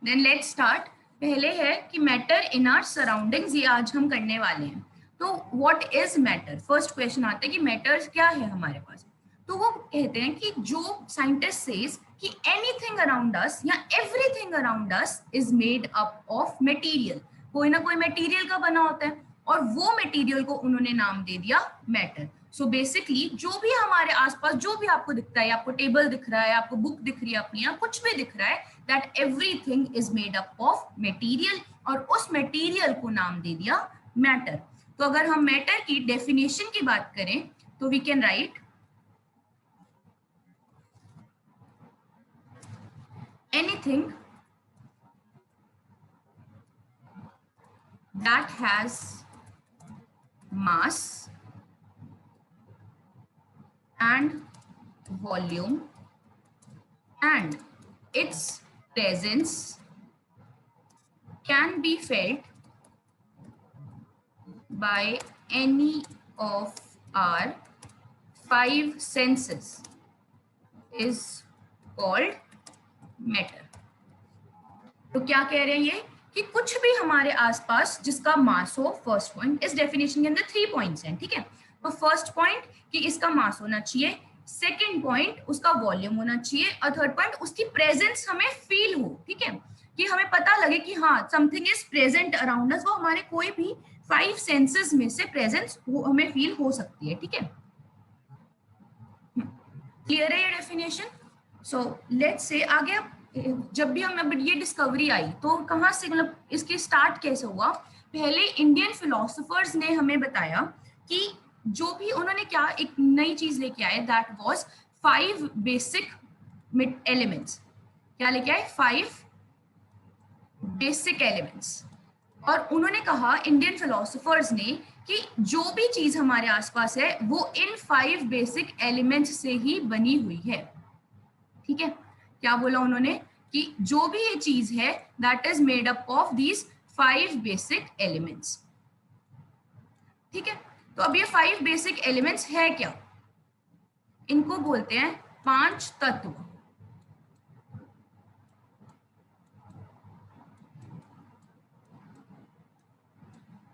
Then let's start. पहले है कि मैटर इन आवर सराउंडिंग्स, ये आज हम करने वाले हैं। तो what is matter, first question आता है कि मैटर क्या है हमारे पास। तो वो कहते हैं कि जो साइंटिस्ट सेज कि एनीथिंग अराउंड अस या everything around us is made up of material, कोई ना कोई मटेरियल का बना होता है और वो मटेरियल को उन्होंने नाम दे दिया मैटर। सो बेसिकली जो भी हमारे आसपास जो भी आपको दिखता है, आपको टेबल दिख रहा है, आपको बुक दिख रही है अपनी, या कुछ भी दिख रहा है, that everything is made up of material, और उस मटेरियल को नाम दे दिया मैटर। तो अगर हम मैटर की डेफिनेशन की बात करें तो we can write anything that has mass and volume and its presence can be felt by any of our five senses is called matter। तो क्या कह रहे हैं ये कि कुछ भी हमारे आसपास जिसका मास हो, फर्स्ट पॉइंट, इस डेफिनेशन के अंदर 3 पॉइंट्स हैं, ठीक है। तो फर्स्ट पॉइंट कि इसका मास होना चाहिए, सेकंड पॉइंट उसका वॉल्यूम होना चाहिए, और थर्ड पॉइंट उसकी प्रेजेंस हमें फील हो, ठीक है, कि हमें पता लगे कि हाँ something is present around us. वो हमारे कोई भी 5 सेंसेस में से प्रेजेंस हमें फील हो सकती है, ठीक है। क्लियर है ये डेफिनेशन? सो लेट्स से आगे जब भी हम अब ये डिस्कवरी आई तो कहाँ से, मतलब इसकी स्टार्ट कैसे हुआ। पहले इंडियन फिलोसोफर्स ने हमें बताया कि जो भी उन्होंने क्या एक नई चीज लेके आए, दैट वाज 5 बेसिक एलिमेंट्स। क्या लेके आए? 5 बेसिक एलिमेंट्स। और उन्होंने कहा, इंडियन फिलोसोफर्स ने, कि जो भी चीज हमारे आसपास है वो इन 5 बेसिक एलिमेंट्स से ही बनी हुई है, ठीक है। क्या बोला उन्होंने कि जो भी ये चीज है that is made up of these 5 basic elements, ठीक है। तो अब ये 5 बेसिक एलिमेंट्स है क्या? इनको बोलते हैं 5 तत्व।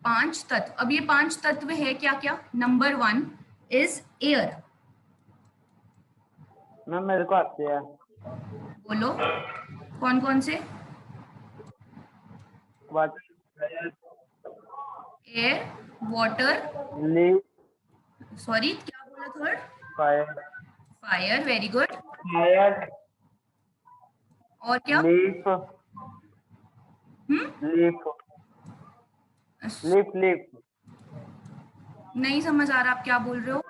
5 तत्व। अब ये 5 तत्व है क्या क्या? Number 1 is air. मैम मेरे को आती है। बोलो कौन कौन से? एयर, वाटर, सॉरी क्या बोला third? Fire. Fire, very good. Fire. और क्या? लीफ। लीफ। लीफ। लीफ। नहीं समझ आ रहा आप क्या बोल रहे हो।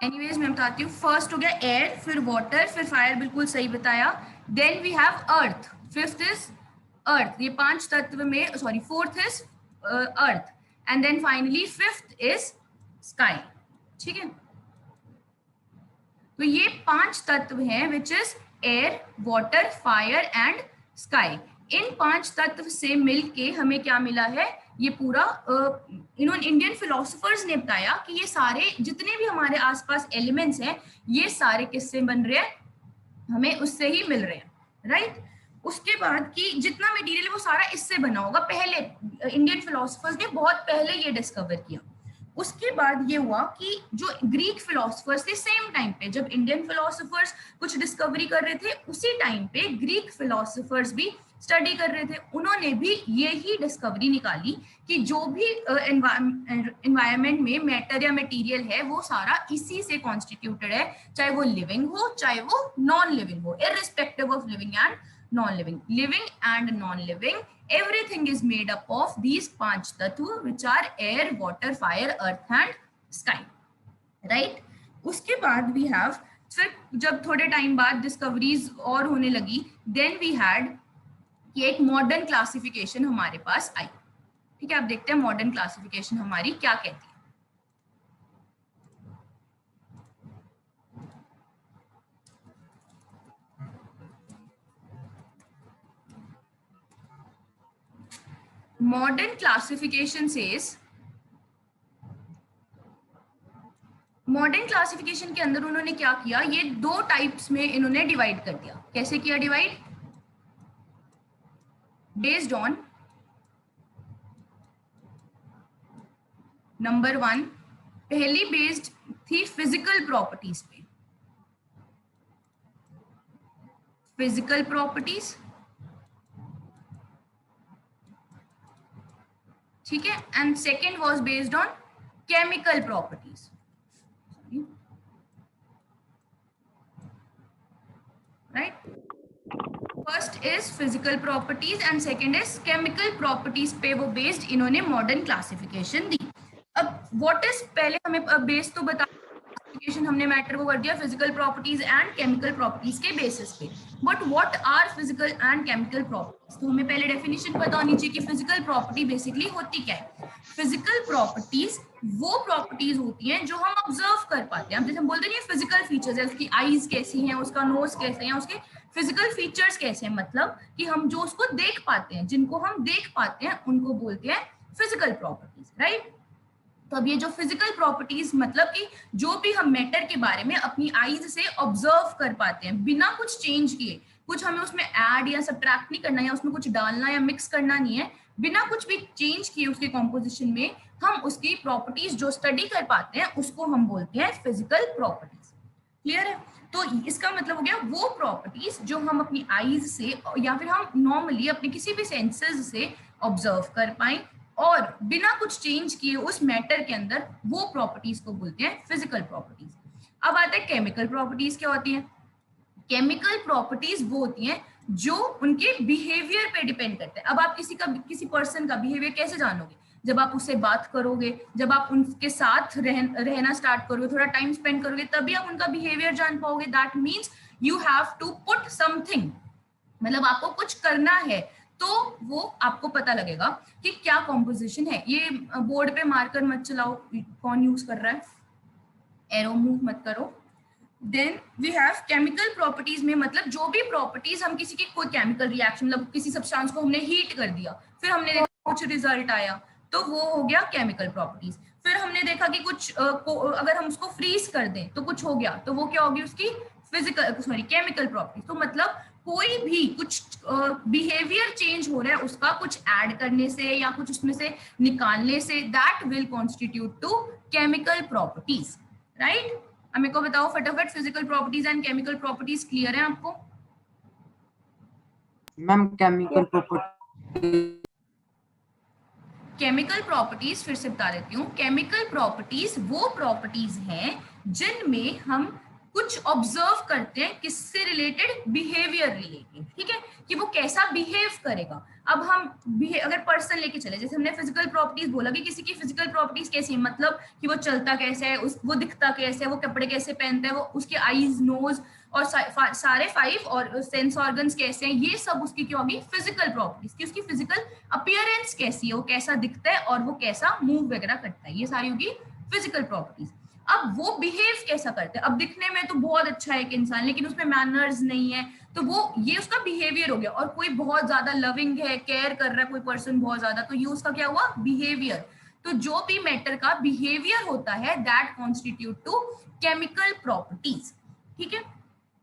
एनीवेज मैं बताती हूँ। फर्स्ट हो गया एयर, फिर वाटर, फिर फायर, बिल्कुल सही बताया। Then we have earth, fifth is earth. ये 5 तत्व में, sorry fourth is earth, and then finally fifth is sky, ठीक है। तो ये 5 तत्व हैं which is air, water, fire and sky. इन 5 तत्व से मिलके हमें क्या मिला है? ये पूरा इन्होंने, इंडियन फिलोसोफर्स ने बताया कि ये सारे जितने भी हमारे आसपास एलिमेंट्स हैं ये सारे किससे बन रहे हैं? हमें उससे ही मिल रहे हैं, राइट। उसके बाद कि जितना मटेरियल है वो सारा इससे बना होगा। पहले इंडियन फिलोसोफर्स ने बहुत पहले ये डिस्कवर किया। उसके बाद ये हुआ कि जो ग्रीक फिलोसोफर्स थे, सेम टाइम पे जब इंडियन फिलोसोफर्स कुछ डिस्कवरी कर रहे थे, उसी टाइम पे ग्रीक फिलोसोफर्स भी स्टडी कर रहे थे। उन्होंने भी यही डिस्कवरी निकाली कि जो भी एनवायरनमेंट में मैटर या मटेरियल है वो सारा इसी से कॉन्स्टिट्यूटेड है, चाहे वो लिविंग हो चाहे वो नॉन लिविंग हो, irrespective of living and non living. Living and non living, everything is made up of these 5 तत्व which are air, water, fire, earth and sky, right। उसके बाद we have, फिर जब थोड़े टाइम बाद डिस्कवरीज और होने लगी, then we had कि एक मॉडर्न क्लासिफिकेशन हमारे पास आई, ठीक है। अब देखते हैं मॉडर्न क्लासिफिकेशन हमारी क्या कहती है। Modern classification says modern classification के अंदर उन्होंने क्या किया, ये दो टाइप्स में इन्होंने डिवाइड कर दिया। कैसे किया डिवाइड? बेस्ड ऑन नंबर 1, पहली बेस्ड थी फिजिकल प्रॉपर्टीज पे, फिजिकल प्रॉपर्टीज, ठीक है, and second was based on chemical properties. Right, first is physical properties and second is chemical properties पे वो बेस्ड इन्होंने मॉडर्न क्लासिफिकेशन दी। अब व्हाट इज, पहले हमें बेस तो बता, क्लासिफिकेशन हमने मैटर को कर दिया physical properties and chemical properties के बेसिस पे, but what are physical and chemical properties? तो हमें पहले डेफिनेशन पता होनी चाहिए कि फिजिकल प्रॉपर्टी बेसिकली होती क्या है। फिजिकल प्रॉपर्टीज वो प्रॉपर्टीज होती हैं जो हम ऑब्जर्व कर पाते हैं। जैसे हम बोलते हैं फिजिकल फीचर्स है, उसकी आईज कैसी हैं, उसका नोज कैसे है, उसके फिजिकल फीचर्स कैसे हैं, मतलब कि हम जो उसको देख पाते हैं, जिनको हम देख पाते हैं उनको बोलते हैं फिजिकल प्रॉपर्टीज। राइट, तो अब ये जो फिजिकल प्रॉपर्टीज मतलब कि जो भी हम मैटर के बारे में अपनी आईज से ऑब्जर्व कर पाते हैं बिना कुछ चेंज किए, कुछ हमें उसमें ऐड या सब्ट्रैक्ट नहीं करना या उसमें कुछ डालना या मिक्स करना नहीं है, बिना कुछ भी चेंज किए उसके कॉम्पोजिशन में हम उसकी प्रॉपर्टीज जो स्टडी कर पाते हैं उसको हम बोलते हैं फिजिकल प्रॉपर्टीज। क्लियर है? तो इसका मतलब हो गया वो प्रॉपर्टीज जो हम अपनी आईज से या फिर हम नॉर्मली अपने किसी भी सेंसेस से ऑब्जर्व कर पाए और बिना कुछ चेंज किए उस मैटर के अंदर, वो प्रॉपर्टीज को बोलते हैं फिजिकल प्रॉपर्टीज। अब आता है केमिकल प्रॉपर्टीज। क्या होती है? केमिकल प्रॉपर्टीज वो होती हैं जो उनके बिहेवियर पे डिपेंड करते हैं। अब आप किसी पर्सन का बिहेवियर कैसे जानोगे? जब आप उससे बात करोगे, जब आप उनके साथ रहना स्टार्ट करोगे, थोड़ा टाइम स्पेंड करोगे, तभी आप उनका बिहेवियर जान पाओगे। That means you have to put something, मतलब आपको कुछ करना है तो वो आपको पता लगेगा कि क्या कॉम्पोजिशन है। ये बोर्ड पे मार्कर मत चलाओ, कौन यूज कर रहा है, एरो मूव मत करो। Then we have chemical properties में मतलब जो भी प्रॉपर्टीज हम किसी की कोई केमिकल रिएक्शन, मतलब किसी सब्सटेंस को हमने हीट कर दिया, फिर हमने देखा कुछ रिजल्ट आया, तो वो हो गया केमिकल प्रॉपर्टीज। फिर हमने देखा कि कुछ अगर हम उसको फ्रीज कर दें तो कुछ हो गया, तो वो क्या होगी उसकी केमिकल प्रॉपर्टीज। तो मतलब कोई भी कुछ बिहेवियर चेंज हो रहा है उसका कुछ ऐड करने से या कुछ उसमें से निकालने से, that will constitute to chemical properties. Right, मेरे को बताओ फटाफट, physical properties and chemical properties clear है आपको? Ma'am chemical property, chemical properties फिर से बता देती हूँ। केमिकल प्रॉपर्टीज वो प्रॉपर्टीज हैं जिनमें हम कुछ ऑब्जर्व करते हैं किससे रिलेटेड, बिहेवियर रिलेटेड, ठीक है, कि वो कैसा बिहेव करेगा। अब हम अगर पर्सन लेके चले, जैसे हमने फिजिकल प्रॉपर्टीज बोला कि किसी की फिजिकल प्रॉपर्टीज कैसी है, मतलब कि वो चलता कैसे है, वो दिखता कैसे है, वो कपड़े कैसे पहनता है, वो उसके आईज, नोज और सारे 5 और सेंस ऑर्गन्स कैसे हैं, ये सब उसकी क्या होगी, फिजिकल प्रॉपर्टीज की। उसकी फिजिकल अपीयरेंस कैसी है, वो कैसा दिखता है और वो कैसा मूव वगैरह करता है, ये सारी होगी फिजिकल प्रॉपर्टीज। अब वो बिहेव कैसा करते हैं, अब दिखने में तो बहुत अच्छा है एक इंसान लेकिन उसमें मैनर्स नहीं है, तो वो ये उसका बिहेवियर हो गया। और कोई बहुत ज्यादा लविंग है, केयर कर रहा है कोई पर्सन बहुत ज्यादा, तो ये उसका क्या हुआ, बिहेवियर। तो जो भी मैटर का बिहेवियर होता है that constitute to chemical properties. ठीक है,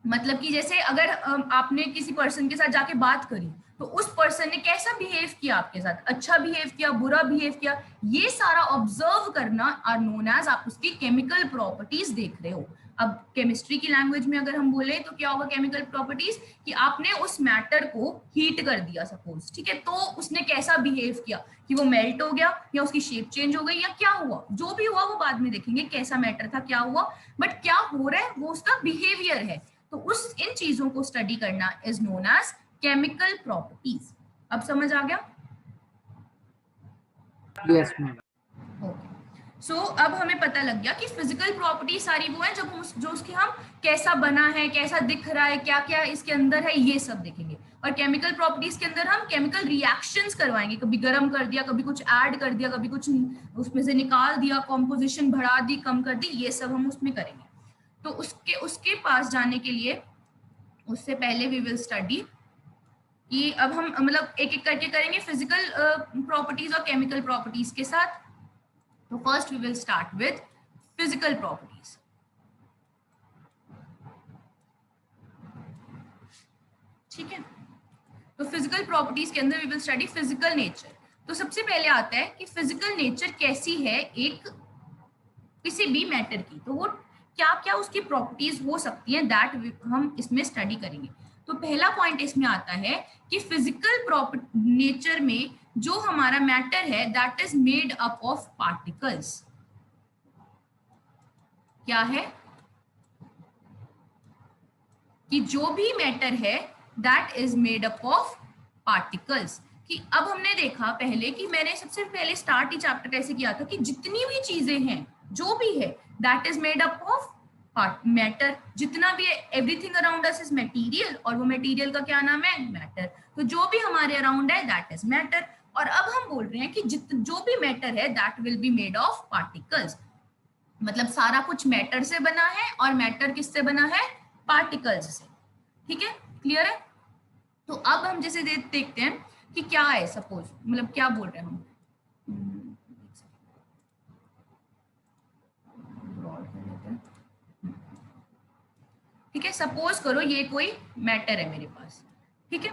मतलब कि जैसे अगर आपने किसी पर्सन के साथ जाके बात करी तो उस पर्सन ने कैसा बिहेव किया आपके साथ, अच्छा बिहेव किया, बुरा बिहेव किया, ये सारा ऑब्जर्व करना आर नोन एज, आप उसकी केमिकल प्रॉपर्टीज देख रहे हो। अब केमिस्ट्री की लैंग्वेज में अगर हम बोले तो क्या होगा केमिकल प्रॉपर्टीज, कि आपने उस मैटर को हीट कर दिया सपोज, ठीक है, तो उसने कैसा बिहेव किया, कि वो मेल्ट हो गया या उसकी शेप चेंज हो गई या क्या हुआ, जो भी हुआ वो बाद में देखेंगे कैसा मैटर था, क्या हुआ, बट क्या हो रहा है वो उसका बिहेवियर है। तो उस इन चीजों को स्टडी करना is known as chemical properties. अब समझ आ गया? Yes ma'am. ओके, सो अब हमें पता लग गया कि फिजिकल प्रॉपर्टी सारी वो है जब हम जो उसके हम कैसा बना है, कैसा दिख रहा है, क्या क्या इसके अंदर है, ये सब देखेंगे। और केमिकल प्रॉपर्टीज के अंदर हम केमिकल रिएक्शंस करवाएंगे, कभी गर्म कर दिया, कभी कुछ ऐड कर दिया, कभी कुछ उसमें से निकाल दिया, कॉम्पोजिशन बढ़ा दी, कम कर दी, ये सब हम उसमें करेंगे। तो उसके पास जाने के लिए उससे पहले वी विल स्टडी कि अब हम मतलब एक एक करके करेंगे फिजिकल प्रॉपर्टीज और केमिकल प्रॉपर्टीज के साथ। तो first we will start with physical properties. ठीक है, तो फिजिकल प्रॉपर्टीज के अंदर we will study physical nature. तो सबसे पहले आता है कि फिजिकल नेचर कैसी है एक किसी भी मैटर की, तो वो क्या क्या उसकी प्रॉपर्टीज हो सकती हैं, दैट हम इसमें स्टडी करेंगे। तो पहला पॉइंट इसमें आता है कि फिजिकल प्रॉपर्टी नेचर में जो हमारा मैटर है that is made up of particles. क्या है कि जो भी मैटर है that is made up of particles. कि अब हमने देखा पहले कि मैंने सबसे पहले स्टार्ट ही चैप्टर कैसे किया था कि जितनी भी चीजें हैं जो भी है that is made up of matter. जितना भी है everything around us is material, और वो मटेरियल का क्या नाम है मैटर। तो जो भी हमारे अराउंड है दैट इज मैटर। और अब हम बोल रहे हैं कि जो भी मैटर है that will be made of particles. मतलब सारा कुछ मैटर से बना है और मैटर किससे बना है, पार्टिकल्स से। ठीक है, क्लियर है। तो अब हम जैसे देखते हैं कि क्या है, सपोज मतलब क्या बोल रहे हैं हम। ठीक है, सपोज करो ये कोई मैटर है मेरे पास। ठीक है,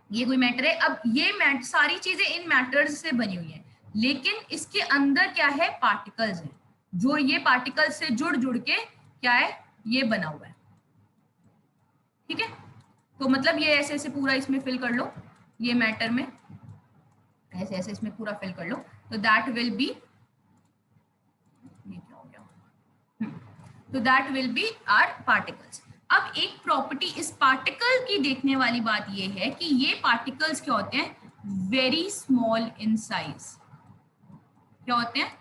ये कोई मैटर है। अब ये सारी चीजें इन मैटर्स से बनी हुई है, लेकिन इसके अंदर क्या है, पार्टिकल्स है। जो ये पार्टिकल्स से जुड़ जुड़ के क्या है, ये बना हुआ है। ठीक है, तो मतलब ये ऐसे ऐसे पूरा इसमें फिल कर लो, ये मैटर में ऐसे ऐसे इसमें पूरा फिल कर लो, तो दैट विल बी, ये क्या हो गया, तो that will be are particles. अब एक प्रॉपर्टी इस पार्टिकल की देखने वाली बात ये है कि ये पार्टिकल्स क्या होते हैं, वेरी स्मॉल इन साइज। क्या होते हैं,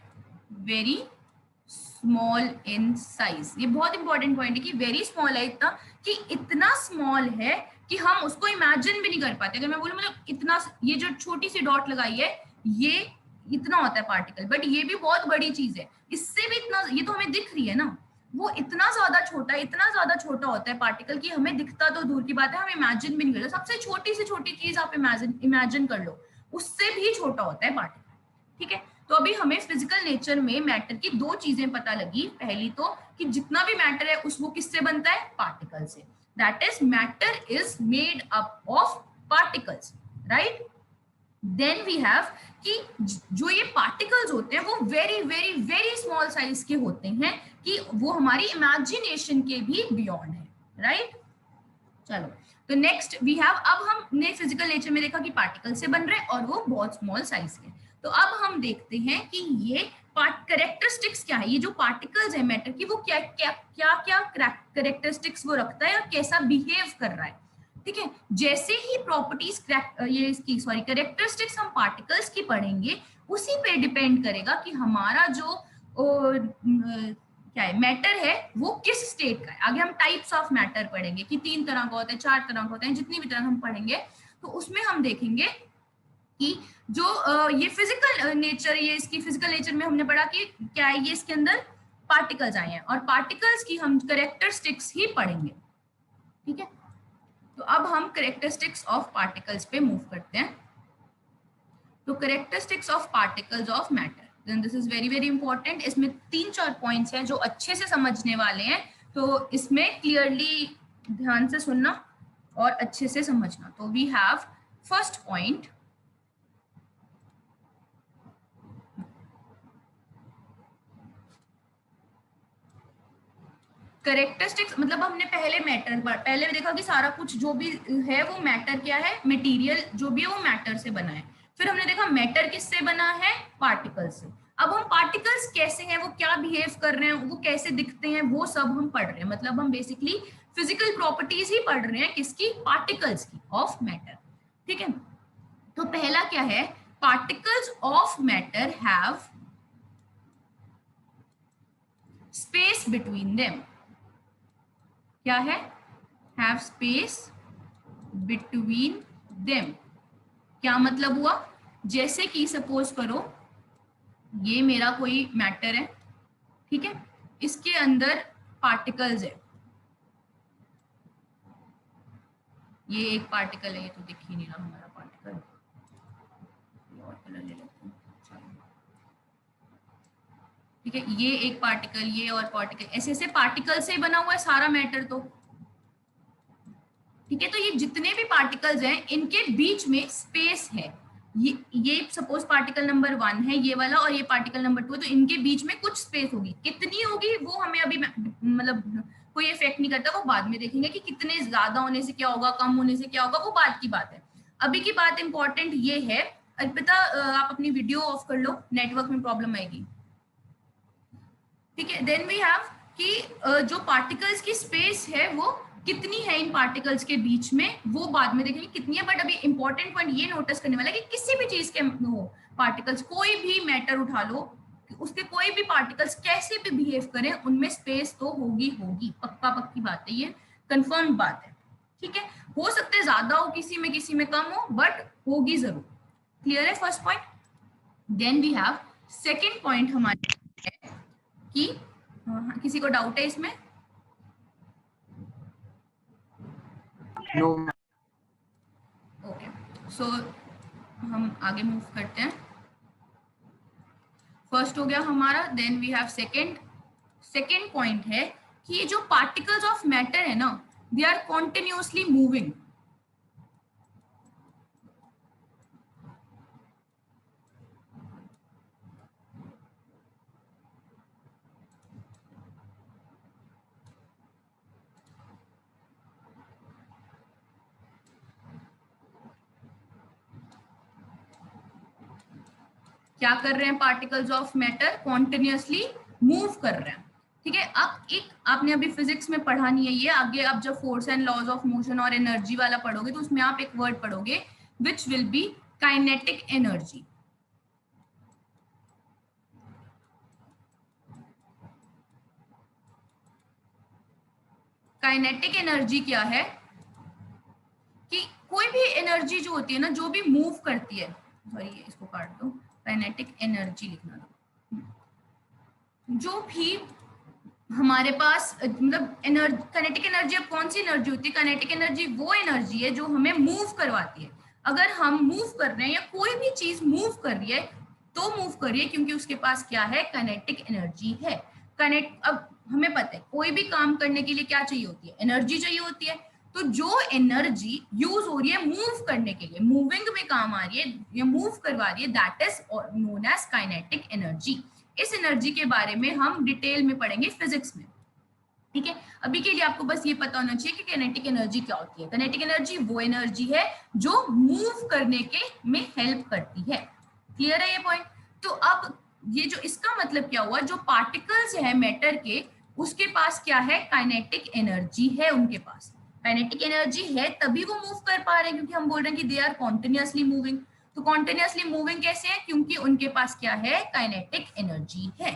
वेरी स्मॉल इन साइज। ये बहुत इंपॉर्टेंट पॉइंट है कि वेरी स्मॉल है, इतना कि इतना स्मॉल है कि हम उसको इमेजिन भी नहीं कर पाते। अगर मैं बोलूं मतलब इतना, ये जो छोटी सी डॉट लगाई है ये इतना होता है पार्टिकल, बट ये भी बहुत बड़ी चीज है, इससे भी इतना, ये तो हमें दिख रही है ना, वो इतना ज्यादा छोटा, इतना ज्यादा छोटा होता है पार्टिकल कि हमें दिखता तो दूर की बात है, हम इमेजिन भी नहीं कर सकते। सबसे छोटी से छोटी चीज आप इमेजिन कर लो, उससे भी छोटा होता है पार्टिकल। ठीक है, तो अभी हमें फिजिकल नेचर में मैटर की दो चीजें पता लगी। पहली तो कि जितना भी मैटर है उस वो किससे बनता है, पार्टिकल से। That is matter is made up of particles, right. Then we have कि जो ये पार्टिकल्स होते हैं वो very very very small size के होते हैं, कि वो हमारी इमेजिनेशन के भी बियॉन्ड है, राइट। चलो, तो नेक्स्ट वी हैव, अब हमने फिजिकल नेचर में देखा कि पार्टिकल से बन रहे हैं और वो बहुत स्मॉल साइज के। तो अब हम देखते हैं कि ये कैरेक्टरिस्टिक्स क्या है, ये जो पार्टिकल्स है मैटर की, वो क्या क्या क्या क्या कैरेक्टरिस्टिक्स वो रखता है और कैसा बिहेव कर रहा है। ठीक है, जैसे ही प्रॉपर्टीज ये इसकी सॉरी कैरेक्टरिस्टिक्स हम पार्टिकल्स की पढ़ेंगे, उसी पे डिपेंड करेगा कि हमारा जो क्या है मैटर है वो किस स्टेट का है। आगे हम टाइप्स ऑफ मैटर पढ़ेंगे कि 3 तरह का होता है, 4 तरह का होता है, जितनी भी तरह हम पढ़ेंगे तो उसमें हम देखेंगे कि जो ये फिजिकल नेचर, ये इसकी फिजिकल नेचर में हमने पढ़ा कि क्या है, ये इसके अंदर पार्टिकल्स आए हैं और पार्टिकल्स की हम कैरेक्टरिस्टिक्स ही पढ़ेंगे। ठीक है, तो अब हम कैरेक्टरिस्टिक्स ऑफ पार्टिकल्स पे मूव करते हैं। तो characteristics of particles of matter, then this is very very important. इसमें 3-4 पॉइंट्स हैं जो अच्छे से समझने वाले हैं, तो इसमें क्लियरली ध्यान से सुनना और अच्छे से समझना। तो we have first point, characteristics. मतलब हमने पहले मैटर पहले भी देखा कि सारा कुछ जो भी है वो मैटर क्या है, मटेरियल जो भी है वो मैटर से बना है। फिर हमने देखा मैटर किससे बना है, पार्टिकल से। अब हम पार्टिकल्स कैसे हैं, वो क्या बिहेव कर रहे हैं, वो कैसे दिखते हैं, वो सब हम पढ़ रहे हैं। मतलब हम बेसिकली फिजिकल प्रॉपर्टीज ही पढ़ रहे हैं, किसकी, पार्टिकल्स की, ऑफ मैटर। ठीक है, तो पहला क्या है, particles of matter have space between them. क्या है, हैव स्पेस बिटवीन देम। क्या मतलब हुआ, जैसे कि सपोज करो ये मेरा कोई मैटर है, ठीक है, इसके अंदर पार्टिकल्स है, ये एक पार्टिकल है, ये तो दिख ही नहीं रहा हमारा पार्टिकल, और कलर ले लेते हैं। ठीक है, ये एक पार्टिकल, ये और पार्टिकल, ऐसे ऐसे पार्टिकल से बना हुआ है सारा मैटर तो। ठीक है, तो ये जितने भी पार्टिकल्स हैं इनके बीच में स्पेस है। ये सपोज पार्टिकल नंबर 1 है ये वाला, और ये पार्टिकल नंबर 2 है, तो इनके बीच में कुछ स्पेस होगी। कितनी होगी वो हमें अभी मतलब कोई इफेक्ट नहीं करता, वो बाद में देखेंगे कि कितने ज्यादा होने से क्या होगा, कम होने से क्या होगा, वो बाद की बात है। अभी की बात इंपॉर्टेंट ये है। अर्पिता आप अपनी वीडियो ऑफ कर लो, नेटवर्क में प्रॉब्लम आएगी। ठीक है, देन वी हैव कि जो पार्टिकल्स की स्पेस है वो कितनी है इन पार्टिकल्स के बीच में, वो बाद में देखेंगे कितनी है। बट अभी इंपॉर्टेंट पॉइंट ये नोटिस करने वाला है कि किसी भी चीज के हो पार्टिकल्स, कोई भी मैटर उठा लो, उसके कोई भी पार्टिकल्स कैसे भी बिहेव करें, उनमें स्पेस तो होगी होगी, पक्का पक्की बात है, ये कंफर्म बात है। ठीक है, हो सकते हैं ज्यादा हो किसी में कम हो, बट होगी जरूर। क्लियर है first point. Then we have second point हमारे है कि किसी को डाउट है इसमें? नो। ओके, सो हम आगे मूव करते हैं। फर्स्ट हो गया हमारा, then we have second point है कि ये जो पार्टिकल्स ऑफ मैटर है ना, दे आर कॉन्टिन्यूसली मूविंग। क्या कर रहे हैं particles of matter? Continuously move कर रहे हैं। ठीक है, अब एक आपने अभी फिजिक्स में पढ़ा नहीं है ये, आगे आप जब force and laws of motion और एनर्जी वाला पढ़ोगे तो उसमें आप एक वर्ड पढ़ोगे which will be kinetic energy. Kinetic energy क्या है कि कोई भी एनर्जी जो होती है ना, जो भी मूव करती है, सॉरी इसको काट दो, काइनेटिक एनर्जी लिखना दो, जो भी हमारे पास मतलब एनर्जी, काइनेटिक एनर्जी अब कौन सी एनर्जी होती है? काइनेटिक एनर्जी वो एनर्जी है जो हमें मूव करवाती है। अगर हम मूव कर रहे हैं या कोई भी चीज मूव कर रही है तो मूव कर रही है क्योंकि उसके पास क्या है? काइनेटिक एनर्जी है। अब हमें पता है कोई भी काम करने के लिए क्या चाहिए होती है? एनर्जी चाहिए होती है। तो जो एनर्जी यूज हो रही है मूव करने के लिए, मूविंग में काम आ रही है या मूव करवा रही है, that is known as kinetic energy. इस एनर्जी के बारे में हम डिटेल में पढ़ेंगे फिजिक्स में। ठीक है, अभी के लिए आपको बस ये पता होना चाहिए कि काइनेटिक एनर्जी क्या होती है। काइनेटिक एनर्जी वो एनर्जी है जो मूव करने के में हेल्प करती है। क्लियर है ये पॉइंट? तो अब ये जो इसका मतलब क्या हुआ, जो पार्टिकल्स है मैटर के, उसके पास क्या है? काइनेटिक एनर्जी है। उनके पास काइनेटिक एनर्जी है तभी वो मूव कर पा रहे हैं, क्योंकि हम बोल रहे हैं कि दे आर कॉन्टिन्यूअसली मूविंग। तो कॉन्टिन्यूअसली मूविंग कैसे है? क्योंकि उनके पास क्या है? काइनेटिक एनर्जी है।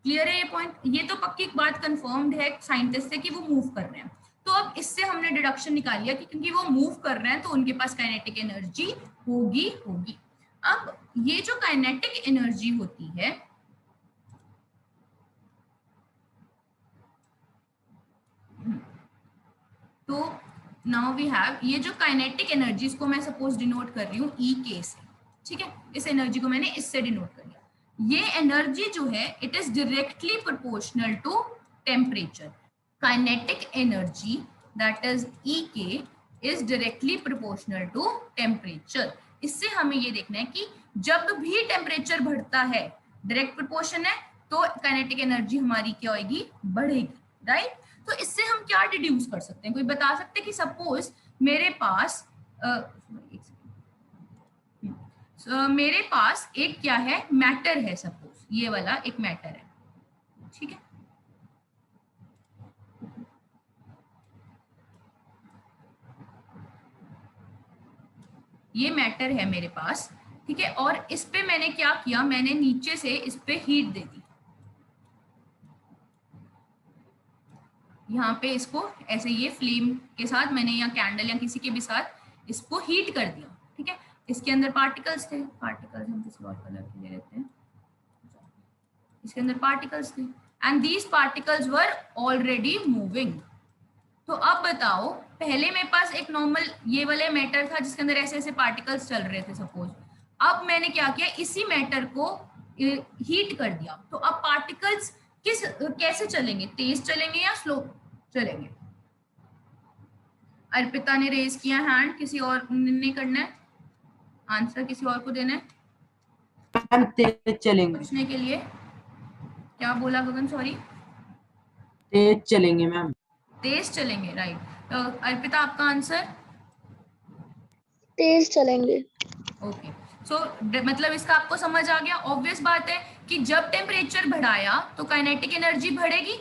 क्लियर है ये पॉइंट? ये तो पक्की बात कंफर्म्ड है साइंटिस्ट से कि वो मूव कर रहे हैं। तो अब इससे हमने डिडक्शन निकाल लिया कि क्योंकि वो मूव कर रहे हैं तो उनके पास काइनेटिक एनर्जी होगी होगी। अब ये जो काइनेटिक एनर्जी होती है, तो नाउ वी हैव ये जो काइनेटिक एनर्जी, इसको मैं सपोज डिनोट कर रही हूँ ई के से। ठीक है, इस एनर्जी को मैंने इससे डिनोट कर लिया। ये एनर्जी जो है it is directly proportional to temperature. Kinetic energy that is E K is directly proportional to temperature. इससे हमें ये देखना है कि जब भी टेम्परेचर बढ़ता है, डायरेक्ट प्रोपोर्शन है, तो काइनेटिक एनर्जी हमारी क्या होगी? बढ़ेगी। राइट? तो इससे हम क्या डिड्यूस कर सकते हैं? कोई बता सकते हैं कि सपोज मेरे पास मेरे पास एक क्या है? मैटर है। सपोज ये वाला एक मैटर है। ठीक है, ये मैटर है मेरे पास। ठीक है, और इस पे मैंने क्या किया? मैंने नीचे से इस पे हीट दे दी। यहाँ पे इसको ऐसे ये फ्लेम के साथ मैंने, या कैंडल या किसी के भी साथ इसको हीट कर दिया। ठीक है, इसके अंदर पार्टिकल्स थे। पार्टिकल्स हम किसी और कलर के ले लेते हैं। इसके अंदर पार्टिकल्स थे and these particles were already moving. तो अब बताओ, पहले मेरे पास एक नॉर्मल ये वाले मैटर था जिसके अंदर ऐसे ऐसे पार्टिकल्स चल रहे थे सपोज। अब मैंने क्या किया? इसी मैटर को हीट कर दिया, तो अब पार्टिकल्स कैसे चलेंगे, तेज चलेंगे या स्लो चलेंगे? अर्पिता ने रेज किया हैंड, किसी और ने करना है आंसर, किसी और को देना है मैम तेज चलेंगे। पूछने के लिए? क्या बोला गगन, सॉरी? तेज चलेंगे मैम। तेज चलेंगे, राइट। तो अर्पिता आपका आंसर? तेज चलेंगे। ओके, सो मतलब इसका आपको समझ आ गया। ऑब्वियस बात है कि जब टेम्परेचर बढ़ाया तो काइनेटिक एनर्जी बढ़ेगी,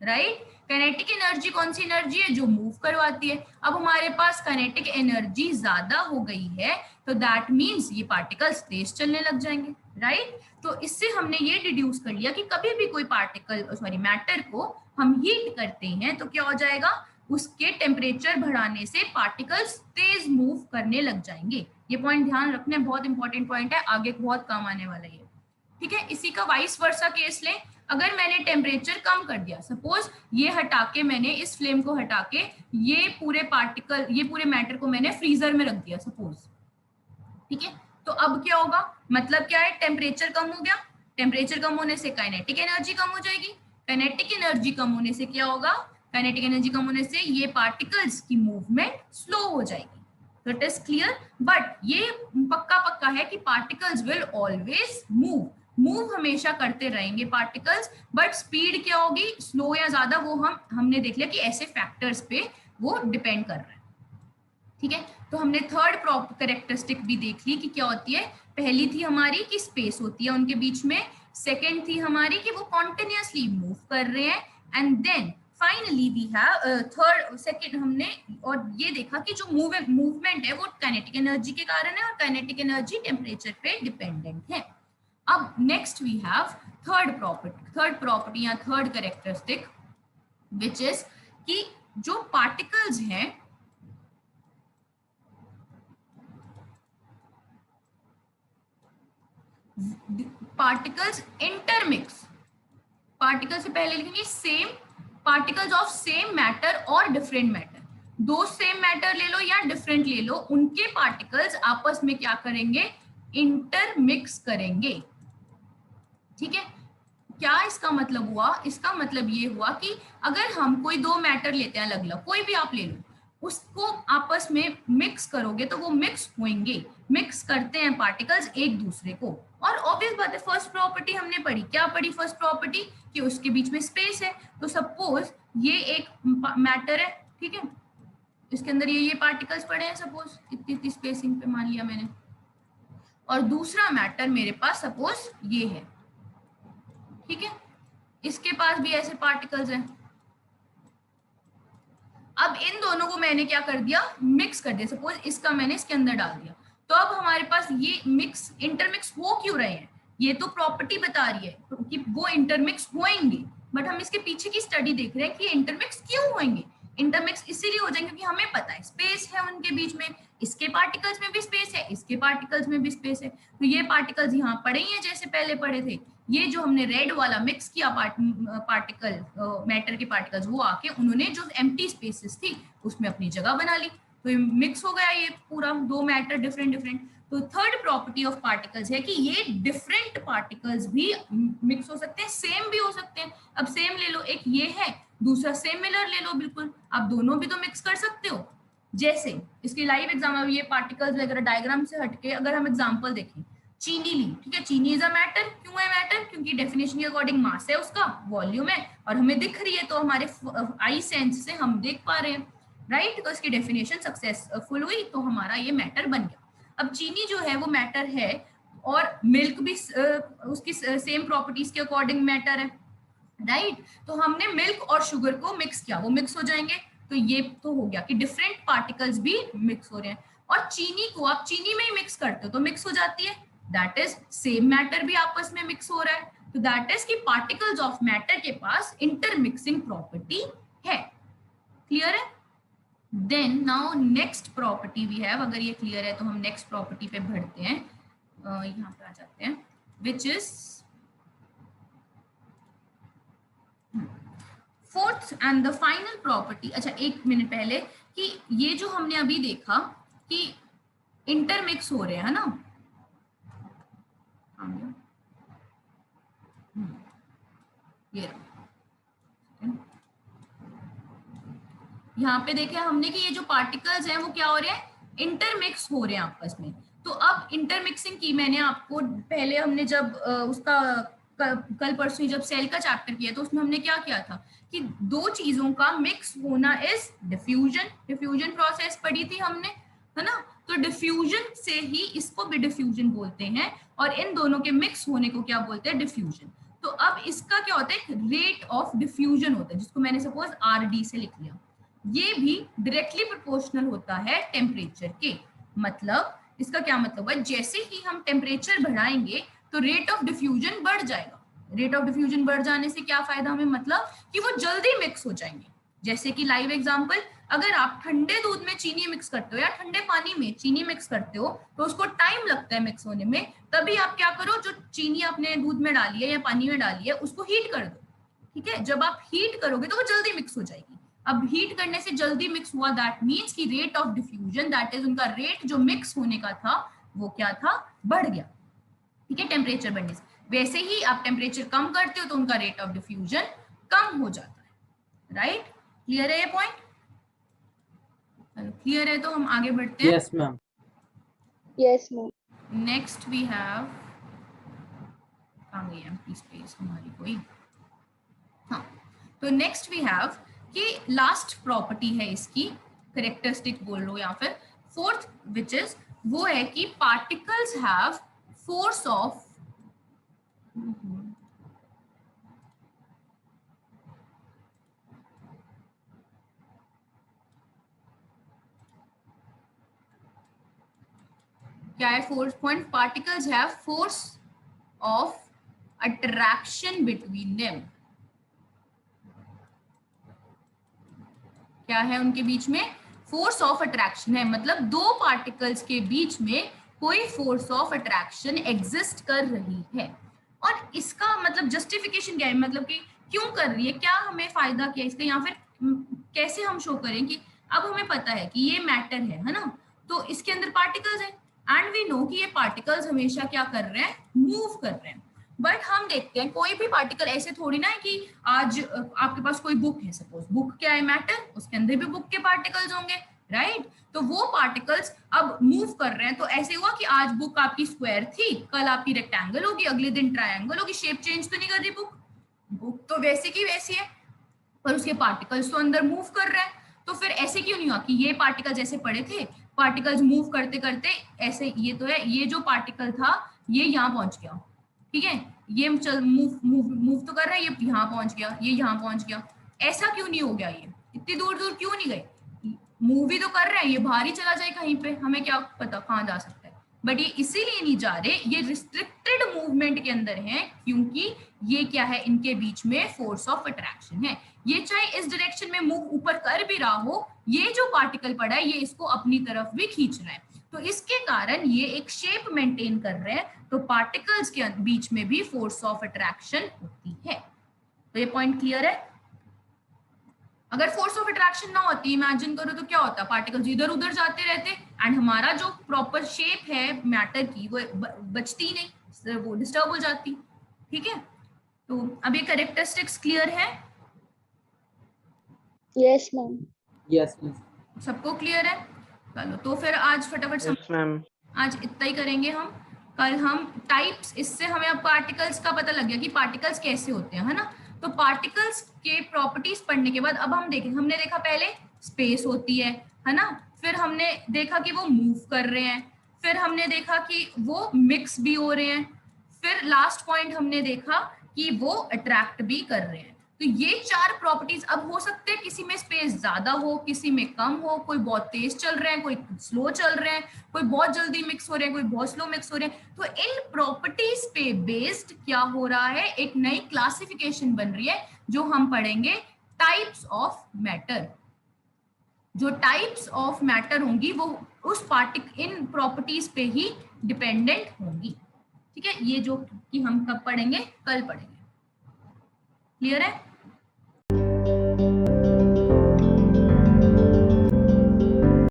राइट? काइनेटिक एनर्जी कौन सी एनर्जी है? जो मूव करवाती है। अब हमारे पास काइनेटिक एनर्जी ज्यादा हो गई है, तो दैट मींस ये पार्टिकल्स तेज चलने लग जाएंगे, राइट? तो इससे हमने ये डिड्यूस कर लिया कि कभी भी कोई पार्टिकल, सॉरी मैटर को हम हीट करते हैं तो क्या हो जाएगा, उसके टेम्परेचर बढ़ाने से पार्टिकल्स तेज मूव करने लग जाएंगे। ये पॉइंट ध्यान रखना, बहुत इंपॉर्टेंट पॉइंट है, आगे बहुत काम आने वाला है। ठीक है, इसी का वाइस वर्सा केस लें। अगर मैंने टेम्परेचर कम कर दिया, सपोज ये हटा के मैंने, इस फ्लेम को हटा के ये पूरे पार्टिकल, ये पूरे मैटर को मैंने फ्रीजर में रख दिया सपोज, ठीक है, तो अब क्या होगा, मतलब क्या है, टेम्परेचर कम हो गया, टेम्परेचर कम होने से काइनेटिक एनर्जी कम हो जाएगी, काइनेटिक एनर्जी कम होने से क्या होगा, काइनेटिक एनर्जी कम होने से ये पार्टिकल्स की मूवमेंट स्लो हो जाएगी। तो इट इज क्लियर, बट ये पक्का है कि पार्टिकल्स विल ऑलवेज मूव हमेशा करते रहेंगे पार्टिकल्स, बट स्पीड क्या होगी, स्लो या ज्यादा, वो हमने देख लिया कि ऐसे फैक्टर्स पे वो डिपेंड कर रहा है। ठीक है, तो हमने थर्ड कैरेक्टरिस्टिक भी देख ली कि क्या होती है। पहली थी हमारी कि स्पेस होती है उनके बीच में, सेकेंड थी हमारी कि वो कॉन्टिन्यूसली मूव कर रहे हैं, and then finally we have third second हमने और ये देखा कि जो मूवमेंट है वो काइनेटिक एनर्जी के कारण है, और काइनेटिक एनर्जी टेम्परेचर पे डिपेंडेंट है। अब next we have third property या थर्ड कैरेक्टरिस्टिक, विच इज कि जो पार्टिकल्स हैं पार्टिकल्स इंटरमिक्स, पार्टिकल से पहले लिखेंगे same, particles of same matter और डिफरेंट मैटर, दो सेम मैटर ले लो या डिफरेंट ले लो, उनके पार्टिकल्स आपस में क्या करेंगे, इंटरमिक्स करेंगे। ठीक है, क्या इसका मतलब हुआ, इसका मतलब ये हुआ कि अगर हम कोई दो मैटर लेते हैं अलग अलग, कोई भी आप ले लो, उसको आपस में मिक्स करोगे तो वो मिक्स होंगे, मिक्स करते हैं पार्टिकल्स एक दूसरे को। और ऑब्वियस बात है, फर्स्ट प्रॉपर्टी हमने पढ़ी, क्या पढ़ी फर्स्ट प्रॉपर्टी, कि उसके बीच में स्पेस है। तो सपोज ये एक मैटर है, ठीक है, इसके अंदर ये पार्टिकल्स पड़े हैं, सपोज इतनी स्पेसिंग पे मान लिया मैंने, और दूसरा मैटर मेरे पास सपोज ये है, ठीक है, इसके पास भी ऐसे पार्टिकल्स हैं। अब इन दोनों को मैंने क्या कर दिया, मिक्स कर दिया, सपोज इसका मैंने इसके अंदर डाल दिया, तो अब हमारे पास ये मिक्स इंटरमिक्स हो क्यों रहे हैं, ये तो प्रॉपर्टी बता रही है कि वो इंटरमिक्स होंगे, बट हम इसके पीछे की स्टडी देख रहे हैं कि इंटरमिक्स क्यों होंगे। इंटरमिक्स इसीलिए हो जाएंगे क्योंकि हमें पता है स्पेस है उनके बीच में, इसके पार्टिकल्स में भी स्पेस है, इसके पार्टिकल्स में भी स्पेस है, तो ये पार्टिकल्स यहाँ पड़े ही हैं जैसे पहले पड़े थे। ये जो हमने रेड वाला मिक्स किया पार्टिकल मैटर के पार्टिकल्स, वो आके उन्होंने जो एम्प्टी स्पेसेस थी उसमें अपनी जगह बना ली, तो मिक्स हो गया ये पूरा दो मैटर डिफरेंट। तो थर्ड प्रॉपर्टी ऑफ पार्टिकल्स है कि ये डिफरेंट पार्टिकल्स भी मिक्स हो सकते हैं, सेम भी हो सकते हैं। अब सेम ले लो, एक ये है, दूसरा सिमिलर ले लो, बिल्कुल आप दोनों भी तो मिक्स कर सकते हो। जैसे इसके लाइव एग्जाम्पल, ये पार्टिकल्स वगैरह डायग्राम से हटके अगर हम एग्जाम्पल देखें, चीनी ली, ठीक है, चीनी इज अ मैटर, क्यों है मैटर, क्योंकि डेफिनेशन के अकॉर्डिंग मास है उसका, वॉल्यूम है, और हमें दिख रही है, तो हमारे आई सेंस से हम देख पा रहे हैं, राइट, तो इसकी डेफिनेशन सक्सेसफुल हुई, तो हमारा ये मैटर बन गया। अब चीनी जो है वो मैटर है, और मिल्क भी उसकी सेम प्रॉपर्टीज के अकॉर्डिंग मैटर है, राइट, तो हमने मिल्क और शुगर को मिक्स किया, वो मिक्स हो जाएंगे, तो ये तो हो गया कि डिफरेंट पार्टिकल्स भी मिक्स हो रहे हैं। और चीनी को आप चीनी में ही मिक्स करते हो तो मिक्स हो जाती है, दैट इज सेम मैटर भी आपस में मिक्स हो रहा है, तो दैट इज कि पार्टिकल्स ऑफ मैटर के पास इंटरमिक्सिंग प्रॉपर्टी है। क्लियर है? Then now next property we have, अगर ये क्लियर है तो हम नेक्स्ट प्रॉपर्टी पे बढ़ते हैं, यहाँ पे आ जाते हैं, which is fourth and the final property. अच्छा एक मिनट पहले, कि ये जो हमने अभी देखा कि इंटरमिक्स हो रहे हैं ना, ये यहाँ पे देखे हमने कि ये जो पार्टिकल्स हैं वो क्या हो रहे हैं, इंटरमिक्स हो रहे हैं आपस में। तो अब इंटरमिक्सिंग की मैंने आपको पहले हमने जब उसका कल परसों जब सेल का चैप्टर किया तो उसमें हमने क्या किया था कि दो चीजों का मिक्स होना इज डिफ्यूजन। डिफ्यूजन प्रोसेस पढ़ी थी हमने, है ना। तो डिफ्यूजन से ही इसको भी डिफ्यूजन बोलते हैं और इन दोनों के मिक्स होने को क्या बोलते हैं, डिफ्यूजन। तो अब इसका क्या होता है, रेट ऑफ डिफ्यूजन होता है, जिसको मैंने सपोज RD से लिख लिया। ये भी डायरेक्टली प्रोपोर्शनल होता है टेम्परेचर के। मतलब इसका क्या मतलब है, जैसे ही हम टेम्परेचर बढ़ाएंगे तो रेट ऑफ डिफ्यूजन बढ़ जाएगा। रेट ऑफ डिफ्यूजन बढ़ जाने से क्या फायदा हमें, मतलब कि वो जल्दी मिक्स हो जाएंगे। जैसे कि लाइव एग्जांपल, अगर आप ठंडे दूध में चीनी मिक्स करते हो या ठंडे पानी में चीनी मिक्स करते हो तो उसको टाइम लगता है मिक्स होने में। तभी आप क्या करो, जो चीनी आपने दूध में डाली है या पानी में डाली है उसको हीट कर दो, ठीक है। जब आप हीट करोगे तो वो जल्दी मिक्स हो जाएगी। अब हीट करने से जल्दी मिक्स हुआ, दैट मीन्स की rate of diffusion, that is उनका रेट जो मिक्स होने का था वो क्या था, बढ़ गया, ठीक है, टेम्परेचर बढ़ने से। वैसे ही आप टेम्परेचर कम करते हो तो उनका रेट ऑफ डिफ्यूजन कम हो जाता है, राइट। क्लियर है ये पॉइंट? क्लियर है तो हम आगे बढ़ते हैं। Yes ma'am. Yes ma'am. Next we have, कहाँ गई एम्प्टी स्पेस हमारी कोई, हाँ। तो नेक्स्ट वी हैव कि लास्ट प्रॉपर्टी है इसकी, करेक्टरिस्टिक बोल लो या फिर फोर्थ, विच इज वो है कि पार्टिकल्स हैव फोर्स ऑफ क्या है, fourth point, particles have force of attraction between them. क्या है उनके बीच में, फोर्स ऑफ अट्रैक्शन है, मतलब दो पार्टिकल्स के बीच में कोई फोर्स ऑफ अट्रैक्शन एग्जिस्ट कर रही है। और इसका मतलब जस्टिफिकेशन क्या है, मतलब कि क्यों कर रही है, क्या हमें फायदा क्या इसका, या फिर कैसे हम शो करें कि अब हमें पता है कि ये मैटर है ना, तो इसके अंदर पार्टिकल्स है एंड वी नो कि ये पार्टिकल्स हमेशा क्या कर रहे हैं, मूव कर रहे हैं। बट हम देखते हैं कोई भी पार्टिकल ऐसे थोड़ी ना है कि आज आपके पास कोई बुक है, सपोज बुक क्या है, मैटर, उसके अंदर भी बुक के पार्टिकल्स होंगे, राइट। तो वो पार्टिकल्स अब मूव कर रहे हैं, तो ऐसे हुआ कि आज बुक आपकी स्क्वायर थी, कल आपकी रेक्टेंगल होगी, अगले दिन ट्रायंगल होगी, शेप चेंज तो नहीं कर रही बुक, बुक तो वैसे की वैसी है, पर उसके पार्टिकल्स तो अंदर मूव कर रहे हैं। तो फिर ऐसे क्यों नहीं हुआ कि ये पार्टिकल्स जैसे पड़े थे, पार्टिकल्स मूव करते करते ऐसे, ये तो है, ये जो पार्टिकल था ये यहाँ पहुंच गया, ठीक है, ये चल मूव मूव मूव तो कर रहा है, ये यहाँ पहुंच गया, ये यहाँ पहुंच गया, ऐसा क्यों नहीं हो गया, ये इतनी दूर दूर क्यों नहीं गए, मूव ही तो कर रहे हैं, ये बाहर ही चला जाए कहीं पे, हमें क्या पता कहाँ जा सकता है। बट ये इसीलिए नहीं जा रहे, ये रिस्ट्रिक्टेड मूवमेंट के अंदर है, क्योंकि ये क्या है, इनके बीच में फोर्स ऑफ अट्रैक्शन है। ये चाहे इस डायरेक्शन में मूव ऊपर कर भी रहा हो, ये जो पार्टिकल पड़ा है ये इसको अपनी तरफ भी खींच रहा है, तो इसके कारण ये एक शेप मेंटेन कर रहे हैं। तो पार्टिकल्स के बीच में भी फोर्स ऑफ अट्रैक्शन होती है। तो ये पॉइंट क्लियर है। अगर फोर्स ऑफ अट्रैक्शन ना होती, इमेजिन करो तो क्या होता, पार्टिकल्स इधर उधर जाते रहते एंड हमारा जो प्रॉपर शेप है मैटर की वो बचती नहीं, वो डिस्टर्ब हो जाती, ठीक है। तो अब ये कैरेक्टरिस्टिक्स क्लियर है? Yes ma'am. यस सबको क्लियर है? चलो तो फिर आज फटाफट आज इतना ही करेंगे हम। कल हम टाइप्स, इससे हमें अब पार्टिकल्स का पता लग गया कि पार्टिकल्स कैसे होते हैं, है ना। तो पार्टिकल्स के प्रॉपर्टीज पढ़ने के बाद अब हम देखें, हमने देखा पहले स्पेस होती है ना, फिर हमने देखा कि वो मूव कर रहे हैं, फिर हमने देखा कि वो मिक्स भी हो रहे हैं, फिर लास्ट पॉइंट हमने देखा कि वो अट्रैक्ट भी कर रहे हैं। तो ये चार प्रॉपर्टीज अब हो सकते हैं किसी में स्पेस ज्यादा हो, किसी में कम हो, कोई बहुत तेज चल रहे हैं, कोई स्लो चल रहे हैं, कोई बहुत जल्दी मिक्स हो रहे हैं, कोई बहुत स्लो मिक्स हो रहे हैं। तो इन प्रॉपर्टीज पे बेस्ड क्या हो रहा है, एक नई क्लासिफिकेशन बन रही है जो हम पढ़ेंगे, टाइप्स ऑफ मैटर। जो टाइप्स ऑफ मैटर होंगी वो उस इन प्रॉपर्टीज पे ही डिपेंडेंट होंगी, ठीक है। ये जो कि हम कब पढ़ेंगे, कल पढ़ेंगे। क्लियर है?